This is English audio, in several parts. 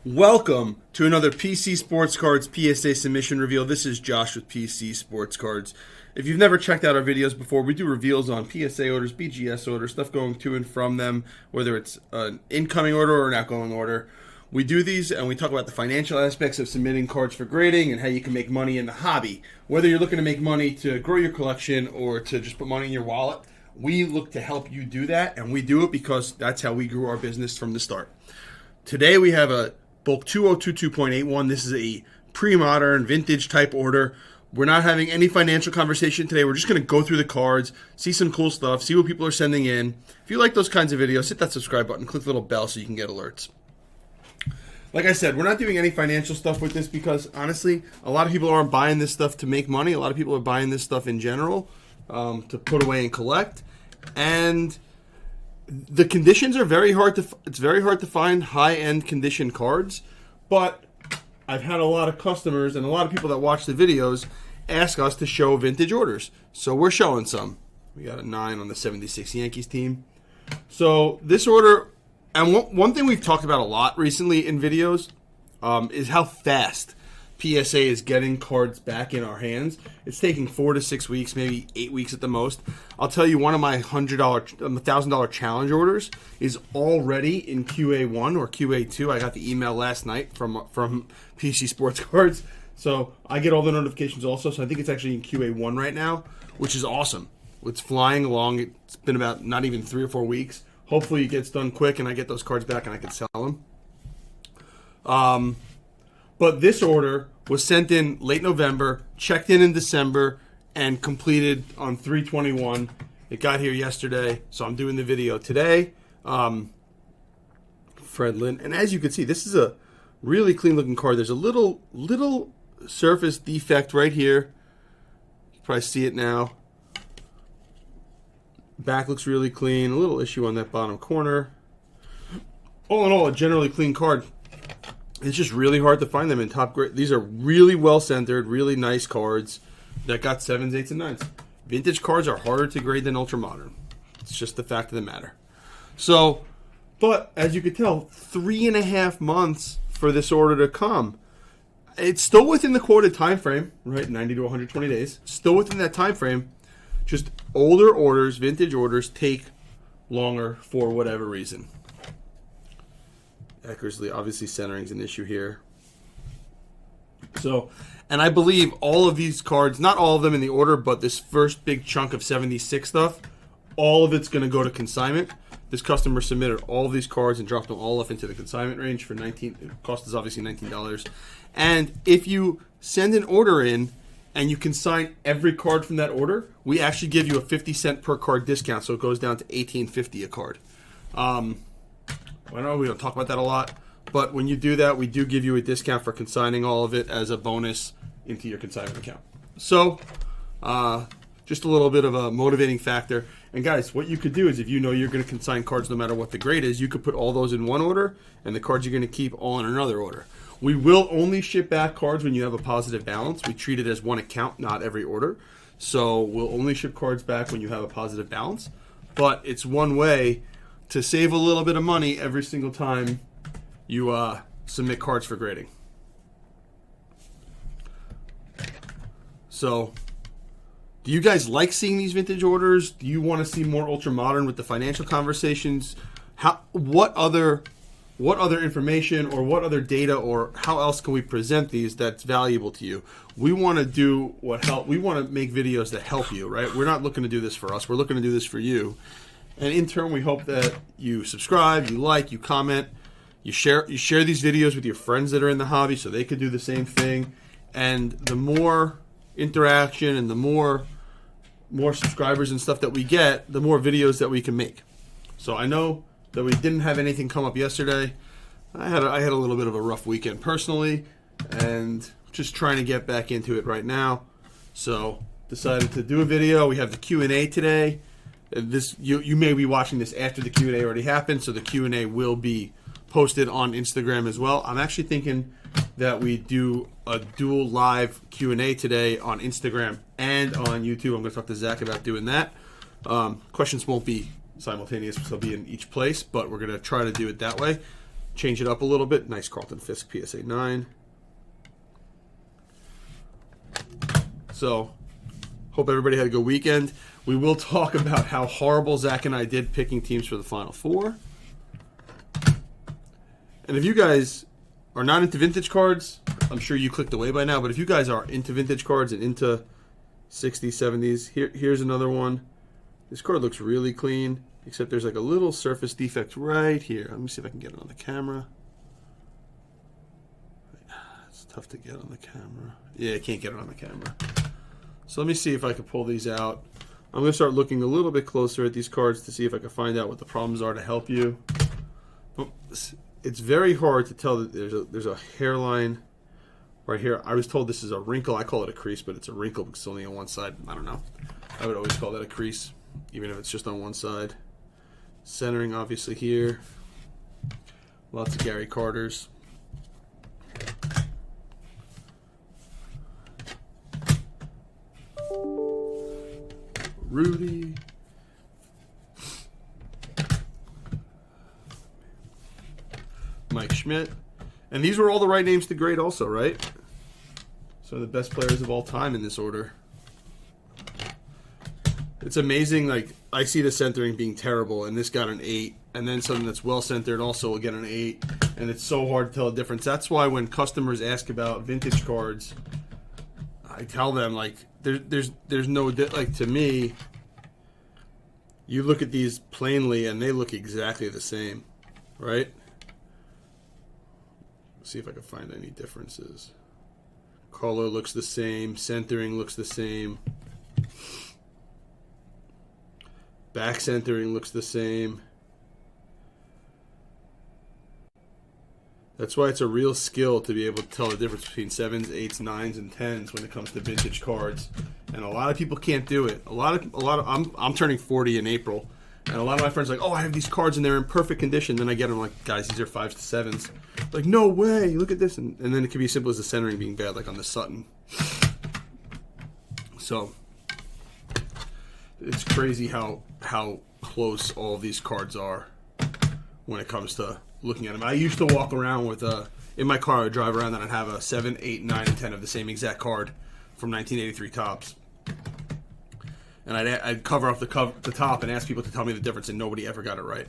Welcome to another PC Sportscards PSA submission reveal. This is Josh with PC Sportscards. If you've never checked out our videos before, we do reveals on PSA orders, BGS orders, stuff going to and from them, whether it's an incoming order or an outgoing order. We do these and we talk about the financial aspects of submitting cards for grading and how you can make money in the hobby. Whether you're looking to make money to grow your collection or to just put money in your wallet, we look to help you do that, and we do it because that's how we grew our business from the start. Today we have a bulk 2022.81. This is a pre-modern vintage type order. We're not having any financial conversation today. We're just going to go through the cards, see some cool stuff, see what people are sending in. If you like those kinds of videos, hit that subscribe button, click the little bell so you can get alerts. Like I said, we're not doing any financial stuff with this because, honestly, a lot of people aren't buying this stuff to make money. A lot of people are buying this stuff in general to put away and collect. And the conditions are very hard to. It's very hard to find high-end condition cards, but I've had a lot of customers and a lot of people that watch the videos ask us to show vintage orders, so we're showing some. We got a 9 on the 76 Yankees team. So this order, and one thing we've talked about a lot recently in videos is how fast PSA is getting cards back in our hands. It's taking 4 to 6 weeks, maybe 8 weeks at the most. I'll tell you, one of my $1,000 challenge orders is already in QA1 or QA2. I got the email last night from PC Sportscards, so I get all the notifications also. So I think it's actually in QA1 right now, which is awesome. It's flying along. It's been about not even 3 or 4 weeks. Hopefully it gets done quick and I get those cards back and I can sell them. But this order was sent in late November, checked in December, and completed on 3/21. It got here yesterday, so I'm doing the video today. Fred Lynn, and as you can see, this is a really clean-looking card. There's a little surface defect right here. You can probably see it now. Back looks really clean. A little issue on that bottom corner. All in all, a generally clean card. It's just really hard to find them in top grade. These are really well-centered, really nice cards that got 7s, 8s, and 9s. Vintage cards are harder to grade than ultra-modern. It's just the fact of the matter. So, but as you can tell, 3.5 months for this order to come. It's still within the quoted time frame, right? 90 to 120 days. Still within that time frame. Just older orders, vintage orders, take longer for whatever reason. Eckersley, obviously centering is an issue here. So, and I believe all of these cards, not all of them in the order, but this first big chunk of 76 stuff, all of it's going to go to consignment. This customer submitted all of these cards and dropped them all off into the consignment range for $19. It cost us obviously $19. And if you send an order in and you consign every card from that order, we actually give you a 50-cent per card discount, so it goes down to $18.50 a card. I know we don't talk about that a lot, but when you do that, we do give you a discount for consigning all of it as a bonus into your consignment account. So, just a little bit of a motivating factor. And guys, what you could do is if you know you're going to consign cards no matter what the grade is, you could put all those in one order, and the cards you're going to keep all in another order. We will only ship back cards when you have a positive balance. We treat it as one account, not every order. So we'll only ship cards back when you have a positive balance. But it's one way to save a little bit of money every single time you submit cards for grading. So, do you guys like seeing these vintage orders? Do you want to see more ultra modern with the financial conversations? What other information or what other data or how else can we present these that's valuable to you? We want to do we want to make videos that help you, right? We're not looking to do this for us. We're looking to do this for you. And in turn, we hope that you subscribe, you like, you comment, you share these videos with your friends that are in the hobby so they could do the same thing. And the more interaction and the more subscribers and stuff that we get, the more videos that we can make. So I know that we didn't have anything come up yesterday. I had a little bit of a rough weekend personally, and just trying to get back into it right now. So decided to do a video. We have the Q&A today. You may be watching this after the Q&A already happened, so the Q&A will be posted on Instagram as well. I'm actually thinking that we do a dual live Q&A today on Instagram and on YouTube. I'm going to talk to Zach about doing that. Questions won't be simultaneous, so they'll be in each place, but we're going to try to do it that way. change it up a little bit. Nice Carlton Fisk PSA 9. So, hope everybody had a good weekend. We will talk about how horrible Zach and I did picking teams for the Final Four. And if you guys are not into vintage cards, I'm sure you clicked away by now, but if you guys are into vintage cards and into 60s, 70s, here's another one. This card looks really clean, except there's like a little surface defect right here. Let me see if I can get it on the camera. It's tough to get on the camera. Yeah, I can't get it on the camera. So let me see if I can pull these out. I'm going to start looking a little bit closer at these cards to see if I can find out what the problems are to help you. It's very hard to tell that there's a hairline right here. I was told this is a wrinkle. I call it a crease, but it's a wrinkle because it's only on one side. I don't know. I would always call that a crease, even if it's just on one side. Centering, obviously, here. Lots of Gary Carters. Rudy. Mike Schmidt. And these were all the right names to grade also, right? Some of the best players of all time in this order. It's amazing, like, I see the centering being terrible, and this got an 8. And then something that's well-centered also will get an 8. And it's so hard to tell the difference. That's why when customers ask about vintage cards, I tell them, like, there's no, like, to me, you look at these plainly, and they look exactly the same, right? See if I can find any differences. Color looks the same. Centering looks the same. Back centering looks the same. That's why it's a real skill to be able to tell the difference between 7s, 8s, 9s, and 10s when it comes to vintage cards. And a lot of people can't do it. I'm turning 40 in April. And a lot of my friends are like, oh, I have these cards and they're in perfect condition. Then I get them like, guys, these are 5s to 7s. Like, no way, look at this. And then it can be as simple as the centering being bad, like on the Sutton. So, it's crazy how close all of these cards are when it comes to looking at them. I used to walk around with, in my car, I would drive around and I'd have a 7, 8, 9, and 10 of the same exact card from 1983 Topps. And I'd cover up the top and ask people to tell me the difference, and nobody ever got it right.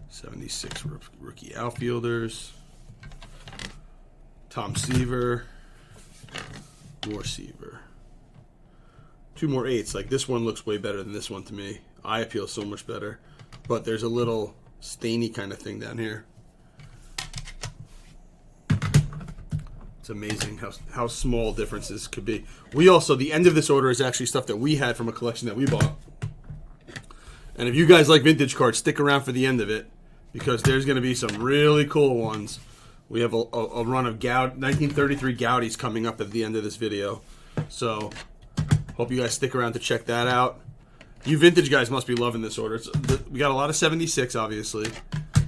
76 rookie outfielders. Tom Seaver. More Seaver. 2 more 8s. Like, this one looks way better than this one to me. Eye appeal so much better. But there's a little stainy kind of thing down here. It's amazing how small differences could be. We also, the end of this order is actually stuff that we had from a collection that we bought. And if you guys like vintage cards, stick around for the end of it, because there's going to be some really cool ones. We have a run of 1933 Goudeys coming up at the end of this video. So, hope you guys stick around to check that out. You vintage guys must be loving this order. We got a lot of 76, obviously.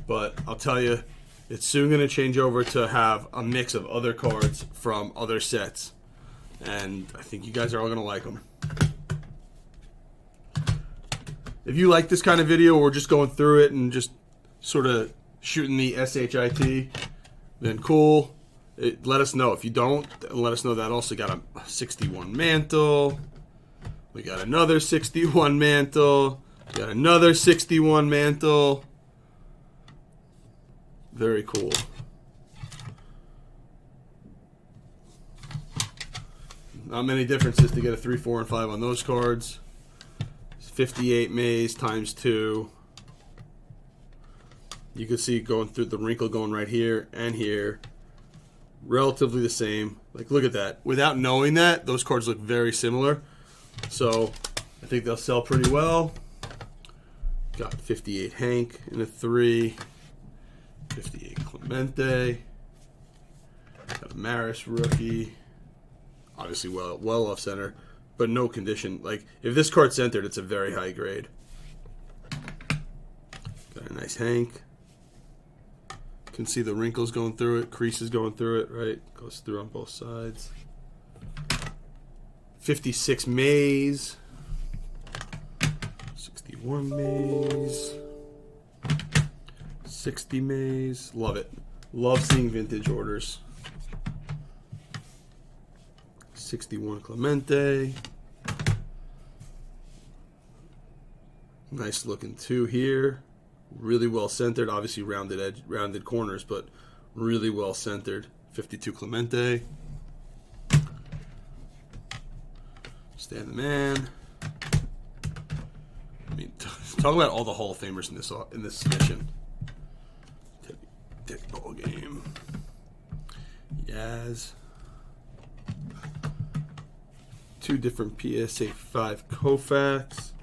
But I'll tell you, it's soon going to change over to have a mix of other cards from other sets. And I think you guys are all going to like them. If you like this kind of video, or just going through it and just sort of shooting the SHIT, then cool. Let us know. If you don't, let us know that. Also got a 61 mantle. We got another 61 mantle. We got another 61 mantle. Very cool. Not many differences to get a 3, 4, and 5 on those cards. 58 Mays times 2. You can see going through the wrinkle going right here and here. Relatively the same. Like, look at that. Without knowing that, those cards look very similar. So, I think they'll sell pretty well. Got 58 Hank in a 3. 58 Clemente. Got a Maris rookie. Obviously well off center, but no condition. Like, if this card's centered, it's a very high grade. Got a nice Hank. Can see the wrinkles going through it, creases going through it, right? Goes through on both sides. 56 Mays. 61 Mays. 60 Maze. Love it. Love seeing vintage orders. 61 Clemente. Nice looking 2 here. Really well centered. Obviously rounded edge, rounded corners, but really well centered. 52 Clemente. Stan the Man. I mean, talk about all the Hall of Famers in this submission. Teddy Ball Game. Yaz. 2 different PSA 5 Koufax.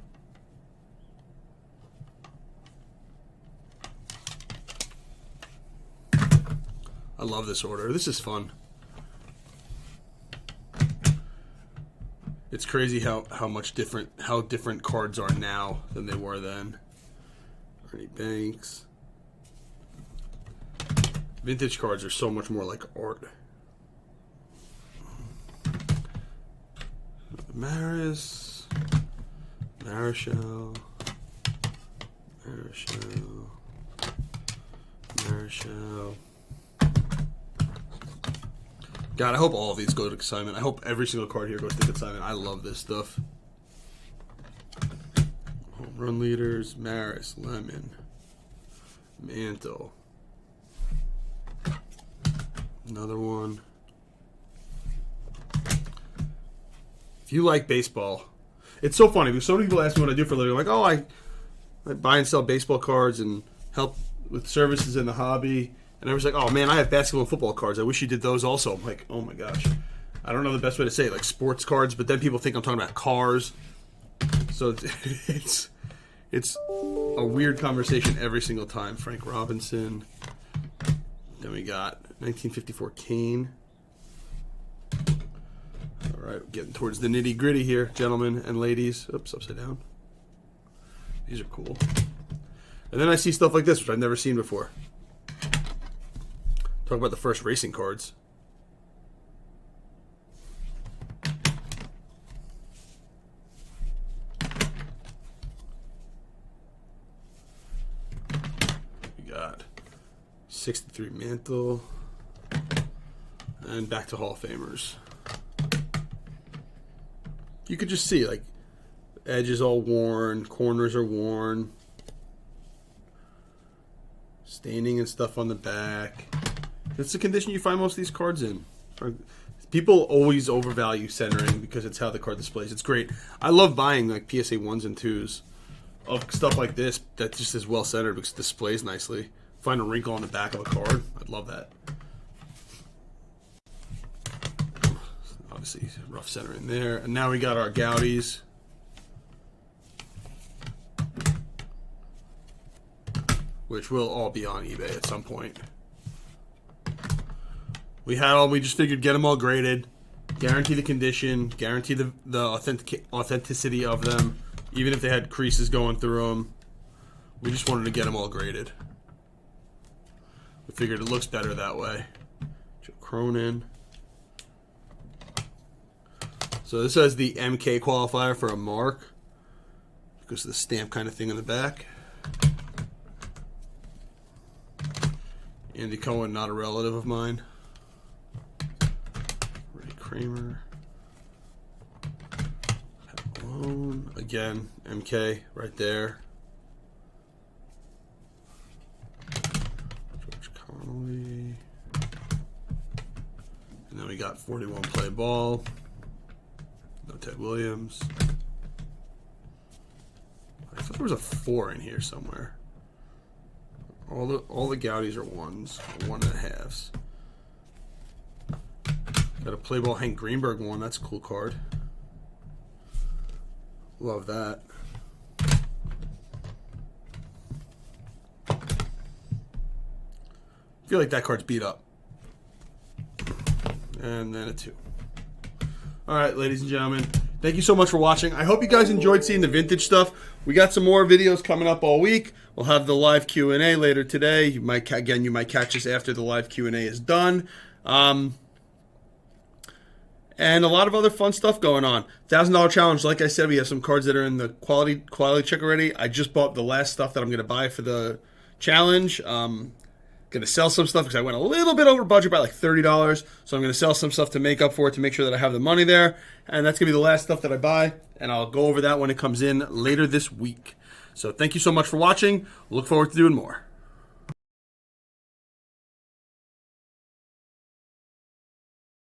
I love this order. This is fun. It's crazy how different cards are now than they were then. Ernie Banks. Vintage cards are so much more like art. Maris. Marichal. God, I hope all of these go to consignment. I hope every single card here goes to consignment. I love this stuff. Home run leaders, Maris, Lemon, Mantle. Another one. If you like baseball, it's so funny because so many people ask me what I do for a living. Like, oh, I buy and sell baseball cards and help with services in the hobby. And I was like, oh man, I have basketball and football cards. I wish you did those also. I'm like, oh my gosh. I don't know the best way to say it, like sports cards, but then people think I'm talking about cars. So it's a weird conversation every single time. Frank Robinson. Then we got 1954 Kane. All right, getting towards the nitty gritty here, gentlemen and ladies. Oops, upside down. These are cool. And then I see stuff like this, which I've never seen before. Talk about the first racing cards. We got 63 Mantle. And back to Hall of Famers. You could just see, like, edges all worn, corners are worn. Staining and stuff on the back. That's the condition you find most of these cards in. People always overvalue centering because it's how the card displays. It's great. I love buying like PSA 1s and 2s of stuff like this that just is well centered because it displays nicely. Find a wrinkle on the back of a card. I'd love that. Obviously, rough centering there. And now we got our Goudeys. Which will all be on eBay at some point. We just figured get them all graded, guarantee the condition, guarantee the authenticity of them, even if they had creases going through them. We just wanted to get them all graded. We figured it looks better that way. Joe Cronin. So this has the MK qualifier for a mark because of the stamp kind of thing in the back. Andy Cohen, not a relative of mine. Kramer. Malone. Again, MK right there. George Connolly. And then we got 41 play ball. No Ted Williams. I thought there was a 4 in here somewhere. All the Goudeys are 1s, 1.5s. Got a play ball Hank Greenberg one. That's a cool card. Love that. I feel like that card's beat up. And then a 2. All right, ladies and gentlemen. Thank you so much for watching. I hope you guys enjoyed seeing the vintage stuff. We got some more videos coming up all week. We'll have the live Q&A later today. You might catch us after the live Q&A is done. And a lot of other fun stuff going on. $1,000 challenge. Like I said, we have some cards that are in the quality check already. I just bought the last stuff that I'm going to buy for the challenge. Gonna sell some stuff because I went a little bit over budget by like $30. So I'm gonna sell some stuff to make up for it, to make sure that I have the money there. And that's gonna be the last stuff that I buy. And I'll go over that when it comes in later this week. So thank you so much for watching. Look forward to doing more.